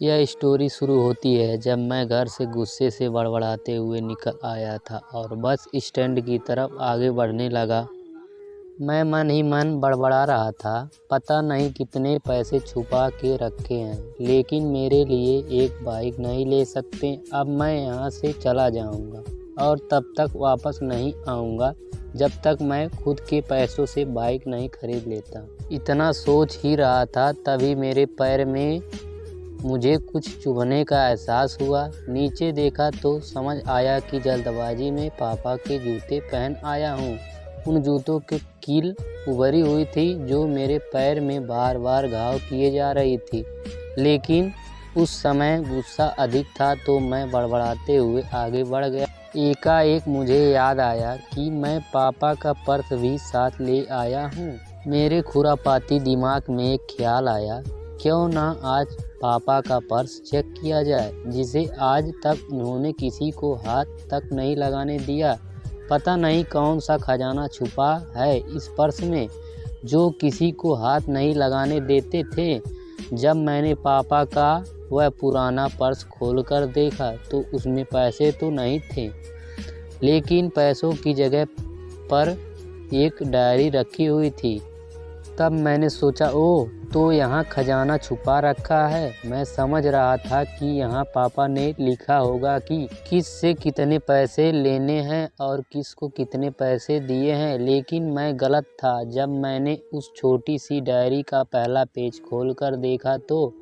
यह स्टोरी शुरू होती है जब मैं घर से गुस्से से बड़बड़ाते हुए निकल आया था और बस स्टैंड की तरफ आगे बढ़ने लगा। मैं मन ही मन बड़बड़ा रहा था, पता नहीं कितने पैसे छुपा के रखे हैं, लेकिन मेरे लिए एक बाइक नहीं ले सकते। अब मैं यहाँ से चला जाऊँगा और तब तक वापस नहीं आऊँगा जब तक मैं खुद के पैसों से बाइक नहीं खरीद लेता। इतना सोच ही रहा था तभी मेरे पैर में मुझे कुछ चुभने का एहसास हुआ। नीचे देखा तो समझ आया कि जल्दबाजी में पापा के जूते पहन आया हूँ। उन जूतों की कील उभरी हुई थी जो मेरे पैर में बार बार घाव किए जा रही थी, लेकिन उस समय गुस्सा अधिक था तो मैं बड़बड़ाते हुए आगे बढ़ गया। एकाएक मुझे याद आया कि मैं पापा का पर्स भी साथ ले आया हूँ। मेरे खुरापाती दिमाग में एक ख्याल आया, क्यों ना आज पापा का पर्स चेक किया जाए, जिसे आज तक उन्होंने किसी को हाथ तक नहीं लगाने दिया। पता नहीं कौन सा खजाना छुपा है इस पर्स में जो किसी को हाथ नहीं लगाने देते थे। जब मैंने पापा का वह पुराना पर्स खोलकर देखा तो उसमें पैसे तो नहीं थे, लेकिन पैसों की जगह पर एक डायरी रखी हुई थी। तब मैंने सोचा, ओह, तो यहाँ खजाना छुपा रखा है। मैं समझ रहा था कि यहाँ पापा ने लिखा होगा कि किस से कितने पैसे लेने हैं और किस को कितने पैसे दिए हैं, लेकिन मैं गलत था। जब मैंने उस छोटी सी डायरी का पहला पेज खोलकर देखा तो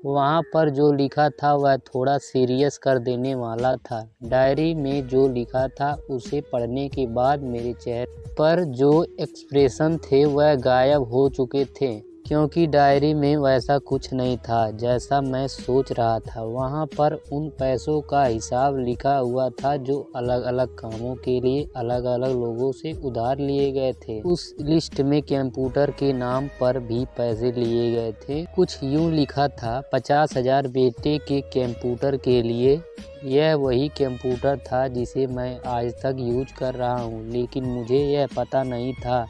वहाँ पर जो लिखा था वह थोड़ा सीरियस कर देने वाला था। डायरी में जो लिखा था उसे पढ़ने के बाद मेरे चेहरे पर जो एक्सप्रेशन थे वह गायब हो चुके थे, क्योंकि डायरी में वैसा कुछ नहीं था जैसा मैं सोच रहा था। वहाँ पर उन पैसों का हिसाब लिखा हुआ था जो अलग अलग कामों के लिए अलग अलग लोगों से उधार लिए गए थे। उस लिस्ट में कंप्यूटर के नाम पर भी पैसे लिए गए थे। कुछ यूँ लिखा था, 50,000 बेटे के कंप्यूटर के लिए। यह वही कंप्यूटर था जिसे मैं आज तक यूज कर रहा हूँ, लेकिन मुझे यह पता नहीं था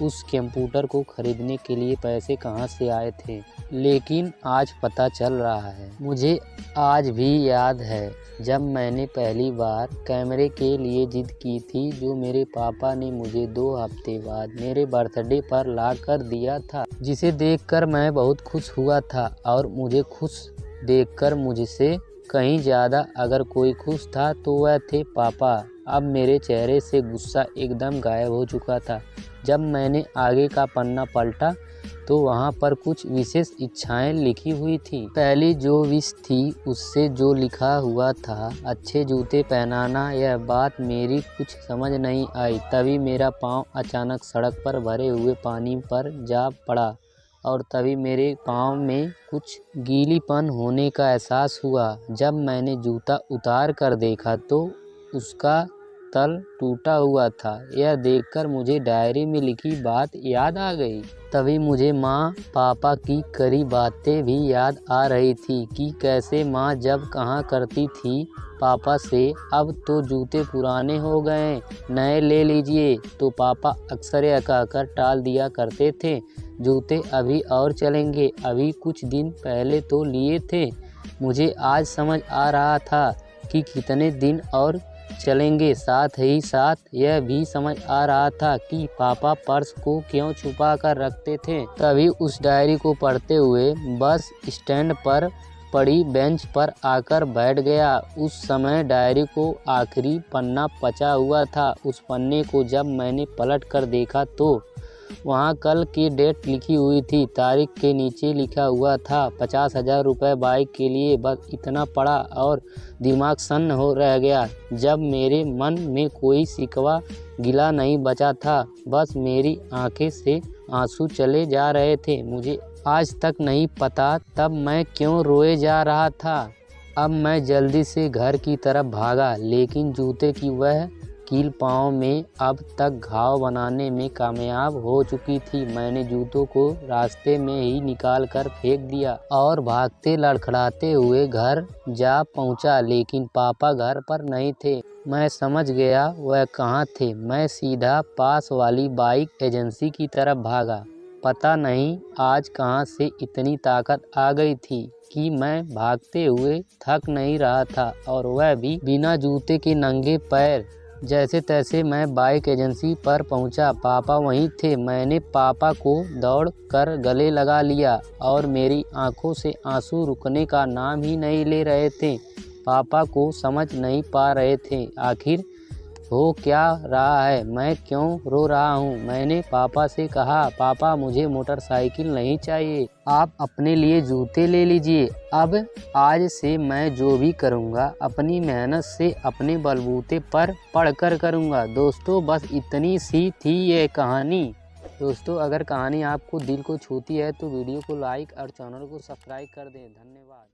उस कंप्यूटर को खरीदने के लिए पैसे कहाँ से आए थे, लेकिन आज पता चल रहा है। मुझे आज भी याद है जब मैंने पहली बार कैमरे के लिए जिद की थी, जो मेरे पापा ने मुझे 2 हफ्ते बाद मेरे बर्थडे पर ला कर दिया था, जिसे देखकर मैं बहुत खुश हुआ था। और मुझे खुश देखकर मुझसे कहीं ज़्यादा अगर कोई खुश था तो वह थे पापा। अब मेरे चेहरे से गुस्सा एकदम गायब हो चुका था। जब मैंने आगे का पन्ना पलटा तो वहाँ पर कुछ विशेष इच्छाएं लिखी हुई थी। पहली जो विश थी उससे जो लिखा हुआ था, अच्छे जूते पहनाना। यह बात मेरी कुछ समझ नहीं आई। तभी मेरा पाँव अचानक सड़क पर भरे हुए पानी पर जा पड़ा और तभी मेरे पाँव में कुछ गीलीपन होने का एहसास हुआ। जब मैंने जूता उतार कर देखा तो उसका तल टूटा हुआ था। यह देखकर मुझे डायरी में लिखी बात याद आ गई। तभी मुझे माँ पापा की करी बातें भी याद आ रही थी कि कैसे माँ जब कहा करती थी पापा से, अब तो जूते पुराने हो गए, नए ले लीजिए, तो पापा अक्सर यह कहकर टाल दिया करते थे, जूते अभी और चलेंगे, अभी कुछ दिन पहले तो लिए थे। मुझे आज समझ आ रहा था कि कितने दिन और चलेंगे। साथ ही साथ यह भी समझ आ रहा था कि पापा पर्स को क्यों छुपा कर रखते थे। तभी उस डायरी को पढ़ते हुए बस स्टैंड पर पड़ी बेंच पर आकर बैठ गया। उस समय डायरी को आखिरी पन्ना बचा हुआ था। उस पन्ने को जब मैंने पलट कर देखा तो वहाँ कल की डेट लिखी हुई थी। तारीख के नीचे लिखा हुआ था 50,000 रुपये बाइक के लिए। बस इतना पड़ा और दिमाग सन्न हो रह गया। जब मेरे मन में कोई शिकवा गिला नहीं बचा था, बस मेरी आंखें से आंसू चले जा रहे थे। मुझे आज तक नहीं पता तब मैं क्यों रोए जा रहा था। अब मैं जल्दी से घर की तरफ भागा, लेकिन जूते की वह कील पाँव में अब तक घाव बनाने में कामयाब हो चुकी थी। मैंने जूतों को रास्ते में ही निकाल कर फेंक दिया और भागते लड़खड़ाते हुए घर जा पहुंचा, लेकिन पापा घर पर नहीं थे। मैं समझ गया वह कहाँ थे। मैं सीधा पास वाली बाइक एजेंसी की तरफ भागा। पता नहीं आज कहाँ से इतनी ताकत आ गई थी कि मैं भागते हुए थक नहीं रहा था, और वह भी बिना जूते के नंगे पैर। जैसे तैसे मैं बाइक एजेंसी पर पहुंचा। पापा वहीं थे। मैंने पापा को दौड़ कर गले लगा लिया और मेरी आंखों से आंसू रुकने का नाम ही नहीं ले रहे थे। पापा को समझ नहीं पा रहे थे आखिर हो क्या रहा है, मैं क्यों रो रहा हूँ। मैंने पापा से कहा, पापा मुझे मोटरसाइकिल नहीं चाहिए, आप अपने लिए जूते ले लीजिए। अब आज से मैं जो भी करूँगा अपनी मेहनत से अपने बलबूते पर पढ़कर करूँगा। दोस्तों बस इतनी सी थी ये कहानी। दोस्तों अगर कहानी आपको दिल को छूती है तो वीडियो को लाइक और चैनल को सब्सक्राइब कर दें। धन्यवाद।